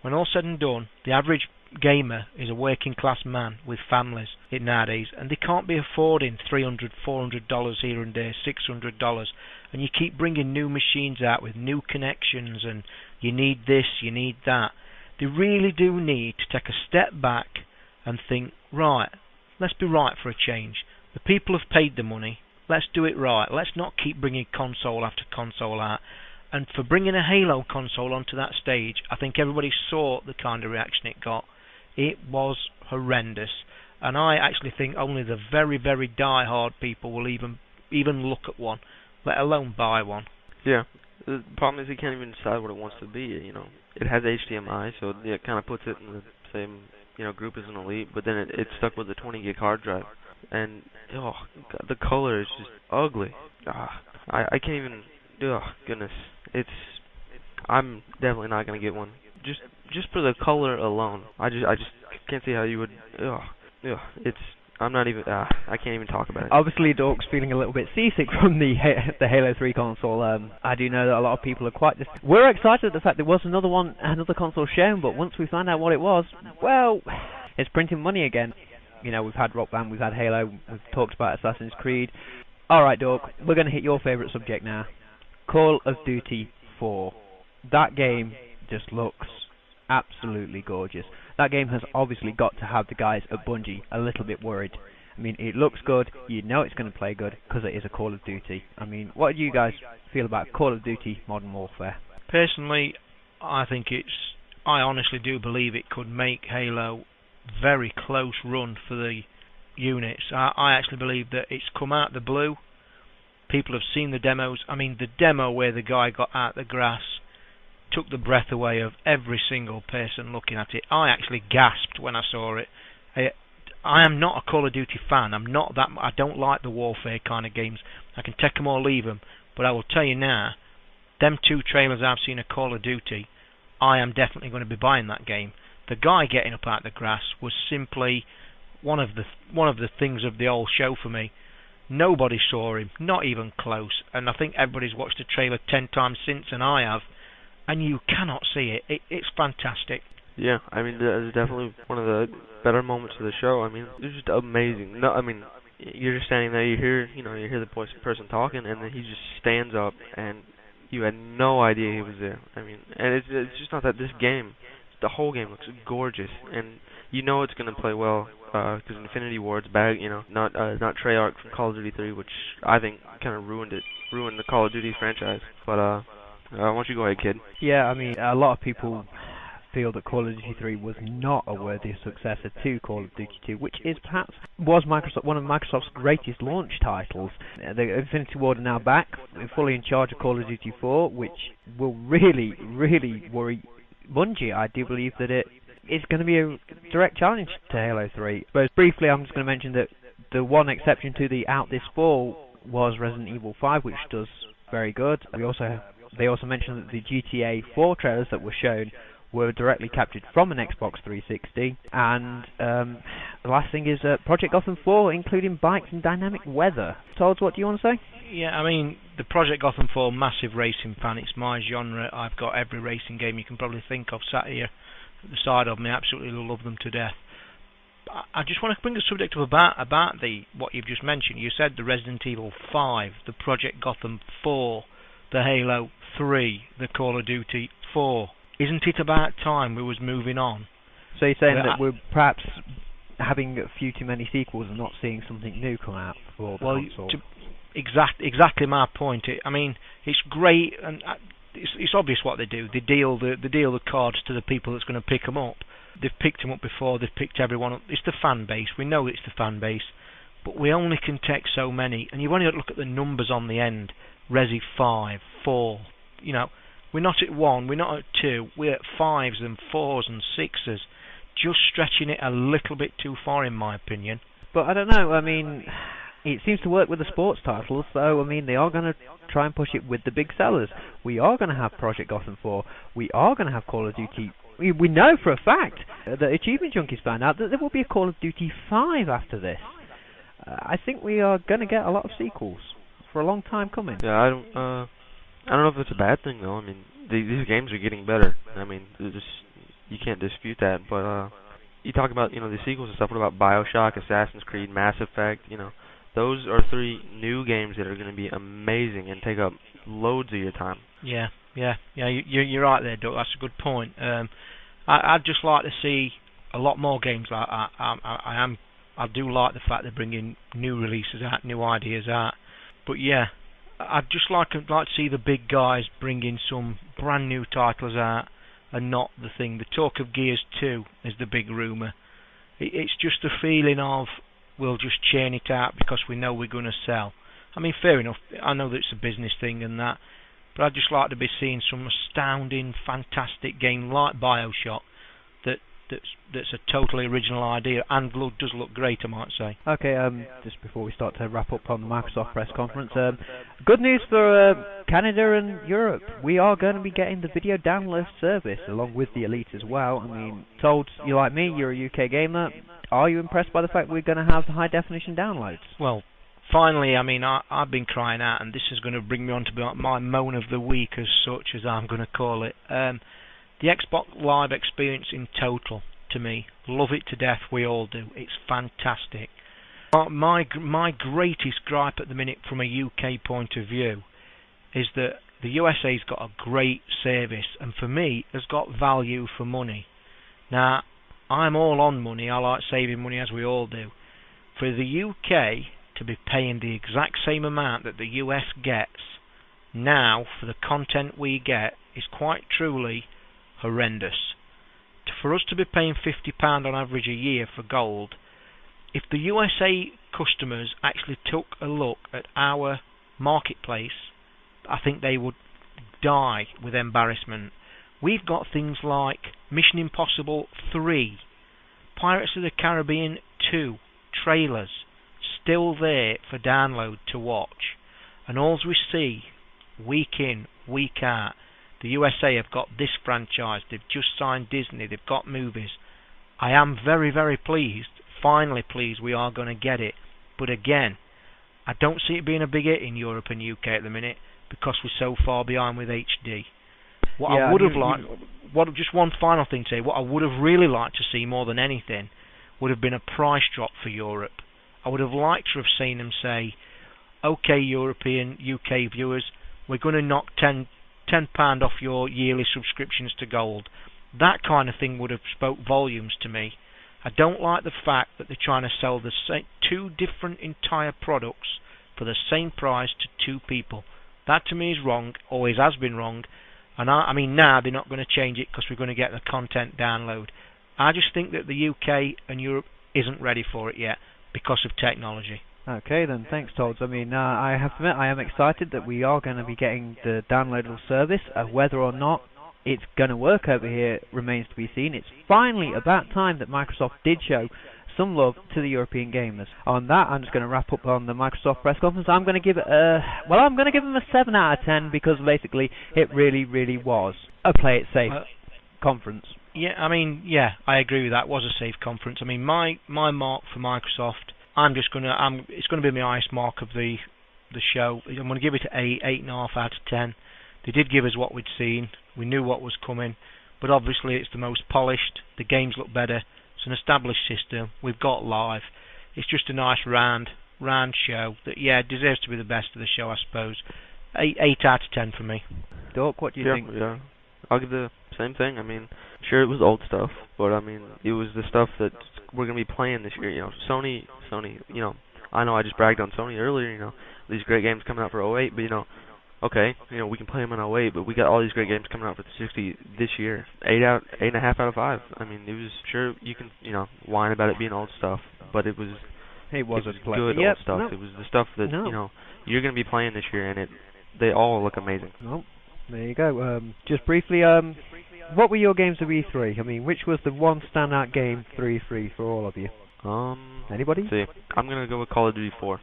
when all's said and done, the average gamer is a working class man with families nowadays, and they can't be affording $300, $400 here and there, $600, and you keep bringing new machines out with new connections, and you need this, you need that. They really do need to take a step back and think, right, let's be right for a change. The people have paid the money, let's do it right. Let's not keep bringing console after console out. And for bringing a Halo console onto that stage, I think everybody saw the kind of reaction it got. It was horrendous. And I actually think only the very, very die-hard people will even look at one, let alone buy one. Yeah. The problem is he can't even decide what it wants to be, you know. It has HDMI, so it kind of puts it in the same, group as an Elite, but then it's stuck with a 20 gig hard drive. And, oh, God, the color is just ugly. I can't even, oh, goodness. I'm definitely not going to get one. Just for the color alone. I just can't see how you would, I'm not even, I can't even talk about it. Obviously, Dork's feeling a little bit seasick from the Halo 3 console. I do know that a lot of people are we're excited at the fact there was another console shown, but once we find out what it was, well, it's printing money again. You know, we've had Rock Band, we've had Halo, we've talked about Assassin's Creed. Alright, Dork, we're going to hit your favourite subject now. Call of Duty 4. That game just looks absolutely gorgeous. That game has obviously got to have the guys at Bungie a little bit worried. I mean, it looks good, you know it's going to play good, because it is a Call of Duty. I mean, what do you guys feel about Call of Duty Modern Warfare? Personally, I honestly do believe it could make Halo very close run for the units. I actually believe that it's come out the blue. People have seen the demos. I mean, the demo where the guy got out the grass took the breath away of every single person looking at it. I actually gasped when I saw it. I am not a Call of Duty fan. I don't like the warfare kind of games. I can take them or leave them. But I will tell you now, them two trailers I've seen of Call of Duty, I am definitely going to be buying that game. The guy getting up out the grass was simply one of the things of the whole show for me. Nobody saw him, not even close. And I think everybody's watched the trailer 10 times since, and I have. And you cannot see it. It's fantastic. Yeah, I mean, it's definitely one of the better moments of the show. I mean, it's just amazing. No, I mean, you're just standing there, you hear the person talking, and then he just stands up, and you had no idea he was there. I mean, and it's just not that this game, the whole game looks gorgeous, and you know it's going to play well, because Infinity Ward's back, not Treyarch from Call of Duty 3, which I think kind of ruined the Call of Duty franchise. But why don't you go ahead, kid? Yeah, I mean, a lot of people feel that Call of Duty 3 was not a worthy successor to Call of Duty 2, which was one of Microsoft's greatest launch titles. The Infinity Ward are now back, fully in charge of Call of Duty 4, which will really, really worry Bungie. I do believe that it's going to be a direct challenge to Halo 3. But briefly, I'm just going to mention that the one exception to the out this fall was Resident Evil 5, which does very good. They also mentioned that the GTA 4 trailers that were shown were directly captured from an Xbox 360. And the last thing is Project Gotham 4, including bikes and dynamic weather. Toz, what do you want to say? Yeah, I mean, the Project Gotham 4, massive racing fan. It's my genre. I've got every racing game you can probably think of sat here at the side of me. Absolutely love them to death. I just want to bring the subject up about what you've just mentioned. You said the Resident Evil 5, the Project Gotham 4, the Halo 3, the Call of Duty 4. Isn't it about time we was moving on? So you're saying that we're perhaps having a few too many sequels and not seeing something new come out for the console? Exactly my point. It's great, and it's obvious what they do. They deal the cards to the people that's going to pick them up. They've picked them up before. They've picked everyone up. It's the fan base. We know it's the fan base, but we only can take so many. And you've only got to look at the numbers on the end. Resi 5, 4. We're not at 1, we're not at 2, we're at 5s and 4s and 6s, just stretching it a little bit too far in my opinion. But I don't know, I mean, it seems to work with the sports titles, so I mean, they are going to try and push it with the big sellers. We are going to have Project Gotham 4, we are going to have Call of Duty. We know for a fact that Achievement Junkies found out that there will be a Call of Duty 5 after this. I think we are going to get a lot of sequels for a long time coming. Yeah, I don't know if it's a bad thing though. I mean, these games are getting better. I mean, you can't dispute that. But you talk about the sequels and stuff. What about BioShock, Assassin's Creed, Mass Effect? Those are 3 new games that are going to be amazing and take up loads of your time. Yeah. You're right there, Doug. That's a good point. I'd just like to see a lot more games like that. I do like the fact they're bringing new releases out, new ideas out. But yeah, I'd just like to see the big guys bringing some brand new titles out, and not the thing. The talk of Gears 2 is the big rumour. It's just a feeling of we'll just churn it out because we know we're going to sell. I mean, fair enough. I know that it's a business thing and that, but I'd just like to be seeing some astounding, fantastic game like BioShock that's a totally original idea and does look great, I might say. Okay, just before we start to wrap up on the Microsoft press conference, good news for Canada and Europe. We are going to be getting the video download service along with the Elite as well. I mean, told you like me, you're a UK gamer. Are you impressed by the fact we're going to have high definition downloads? Well, finally, I mean, I've been crying out, and this is going to bring me on to my moan of the week as such, as I'm going to call it. The Xbox Live experience in total, to me, love it to death, we all do. It's fantastic. My greatest gripe at the minute from a UK point of view is that the USA's got a great service, and for me, has got value for money. Now, I'm all on money, I like saving money as we all do. For the UK to be paying the exact same amount that the US gets now for the content we get is quite truly horrendous. For us to be paying £50 on average a year for gold, if the USA customers actually took a look at our marketplace, I think they would die with embarrassment. We've got things like Mission Impossible 3, Pirates of the Caribbean 2 trailers still there for download to watch, and all we see week in, week out, the USA have got this franchise, they've just signed Disney, they've got movies. I am very, very pleased, finally pleased we are going to get it. But again, I don't see it being a big hit in Europe and UK at the minute because we're so far behind with HD. I would have liked, just one final thing to say, what I would have really liked to see more than anything would have been a price drop for Europe. I would have liked to have seen them say, okay, European, UK viewers, we're going to knock £10 off your yearly subscriptions to Gold. That kind of thing would have spoke volumes to me. I don't like the fact that they're trying to sell the two different entire products for the same price to two people. That to me is wrong, always has been wrong, and I mean now they're not going to change it because we're going to get the content download. I just think that the UK and Europe isn't ready for it yet because of technology. Okay then, thanks Toz. I mean, I have to admit, I am excited that we are going to be getting the downloadable service. Whether or not it's going to work over here remains to be seen. It's finally about time that Microsoft did show some love to the European gamers. On that, I'm just going to wrap up on the Microsoft press conference. I'm going to give it I'm going to give them a 7 out of 10 because basically it really, really was a play it safe conference. Yeah, I mean, yeah, I agree with that. It was a safe conference. I mean, my mark for Microsoft, it's going to be my highest mark of the show. I'm going to give it an 8.5 out of 10. They did give us what we'd seen. We knew what was coming, but obviously it's the most polished. The games look better. It's an established system. We've got live. It's just a nice round show that, yeah, deserves to be the best of the show, I suppose. 8 out of 10 for me. Dork, what do you think? Yeah, I'll give the same thing. I mean, sure, it was old stuff, but I mean, it was the stuff that we're going to be playing this year. You know, Sony, you know, I know I just bragged on Sony earlier, you know, these great games coming out for 08, but, you know, okay, you know, we can play them in 08, but we got all these great games coming out for the 60 this year. 8.5 out of 5. I mean, it was, sure, you can, you know, whine about it being old stuff, but it was good old stuff. Nope. It was the stuff that, you know, you're going to be playing this year, and they all look amazing. Well, there you go. Just briefly, what were your games of E3? I mean, which was the one standout game for E3 for all of you? Anybody? See, I'm going to go with Call of Duty 4.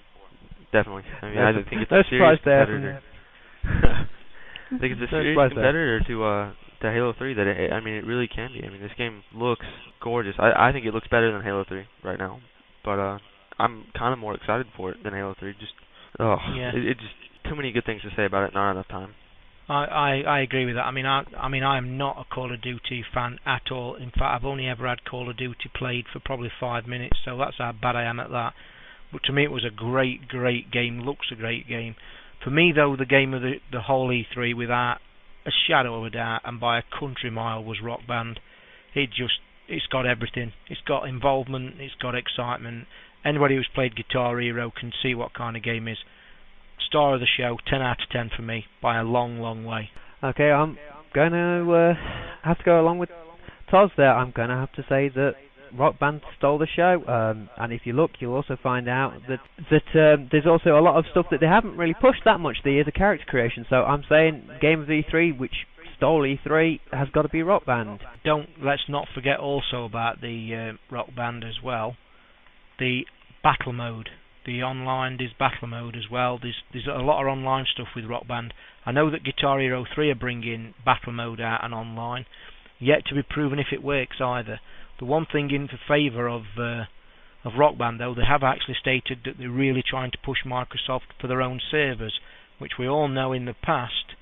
Definitely. I mean, I think it's no a serious competitor. I think it's a serious competitor to Halo 3. I mean, it really can be. I mean, this game looks gorgeous. I think it looks better than Halo 3 right now. But I'm kind of more excited for it than Halo 3. It's just too many good things to say about it. Not enough time. I agree with that. I mean, I am not a Call of Duty fan at all. In fact, I've only ever had Call of Duty played for probably 5 minutes, so that's how bad I am at that. But to me, it was a great game. Looks a great game. For me, though, the game of the whole E3, without a shadow of a doubt and by a country mile, was Rock Band. It's got everything. It's got involvement. It's got excitement. Anybody who's played Guitar Hero can see what kind of game it is. Star of the show, 10 out of 10 for me, by a long, long way. Okay, I'm going to have to go along with Toz there. I'm going to have to say that Rock Band stole the show, and if you look, you'll also find out that there's also a lot of stuff that they haven't really pushed that much. The years of character creation. So I'm saying Game of E3, which stole E3, has got to be Rock Band. Let's not forget also about the Rock Band as well. The battle mode, the online, there's battle mode as well. There's a lot of online stuff with Rock Band. I know that Guitar Hero 3 are bringing battle mode out and online, yet to be proven if it works either. The one thing in favour of Rock Band, though, they have actually stated that they're really trying to push Microsoft for their own servers, which we all know in the past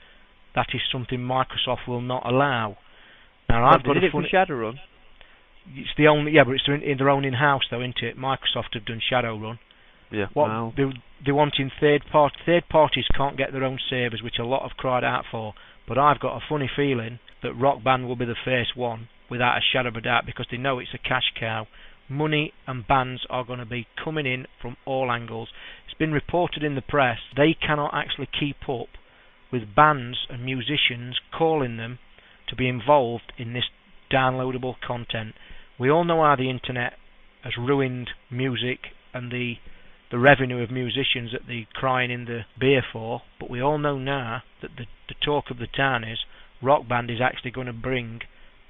that is something Microsoft will not allow. Now, I've got it for Shadowrun. It's the only, but it's in their own in-house though, isn't it? Microsoft have done Shadowrun. Yeah. Wow. They wanting third parties can't get their own servers, which a lot have cried out for. But I've got a funny feeling that Rock Band will be the first one, without a shadow of a doubt, because they know it's a cash cow. Money and bands are going to be coming in from all angles. It's been reported in the press they cannot actually keep up with bands and musicians calling them to be involved in this downloadable content. We all know how the internet has ruined music and the revenue of musicians that they're crying in the beer for, but we all know now that the talk of the town is Rock Band is actually going to bring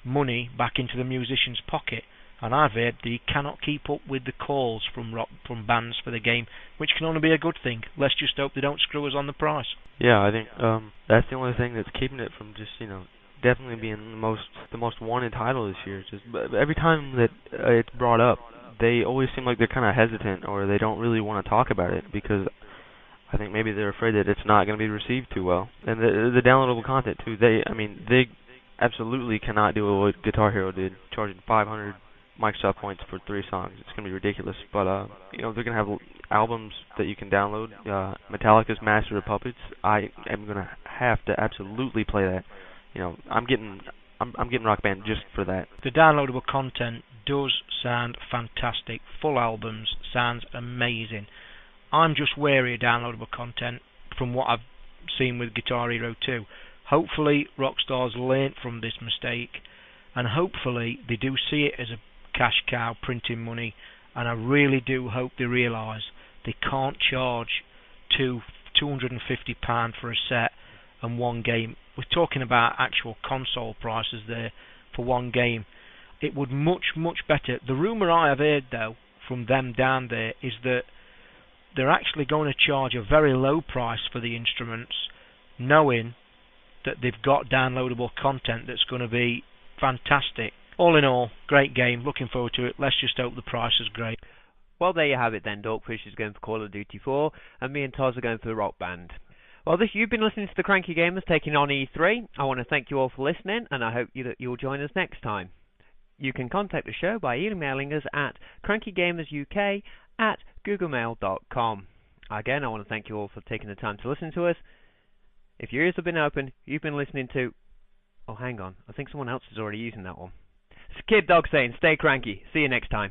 money back into the musician's pocket, and I've heard that he cannot keep up with the calls from bands for the game, which can only be a good thing. Let's just hope they don't screw us on the price. Yeah, I think that's the only thing that's keeping it from just, you know, definitely being the most wanted title this year. Just every time that it's brought up, they always seem like they're kind of hesitant, or they don't really want to talk about it, because I think maybe they're afraid that it's not going to be received too well. And the downloadable content too, they absolutely cannot do what Guitar Hero did, charging $500 Microsoft points for 3 songs. It's gonna be ridiculous. But you know, they're gonna have albums that you can download. Metallica's Master of Puppets. I am gonna have to absolutely play that. You know, I'm getting Rock Band just for that. The downloadable content does sound fantastic. Full albums sounds amazing. I'm just wary of downloadable content from what I've seen with Guitar Hero 2. Hopefully Rockstar's learnt from this mistake, and hopefully they do see it as a cash cow printing money, and I really do hope they realise they can't charge £250 for a set and one game. We're talking about actual console prices there for one game. It would much better. The rumour I have heard though from them down there is that they're actually going to charge a very low price for the instruments, knowing that they've got downloadable content that's going to be fantastic. All in all, great game. Looking forward to it. Let's just hope the price is great. Well, there you have it then. Dorkfish is going for Call of Duty 4, and me and Toz are going for the Rock Band. Well, you've been listening to the Cranky Gamers taking on E3. I want to thank you all for listening, and I hope that you'll join us next time. You can contact the show by emailing us at crankygamersuk@googlemail.com. Again, I want to thank you all for taking the time to listen to us. If your ears have been open, you've been listening to... Oh, hang on. I think someone else is already using that one. It's Kid Dog saying, stay cranky. See you next time.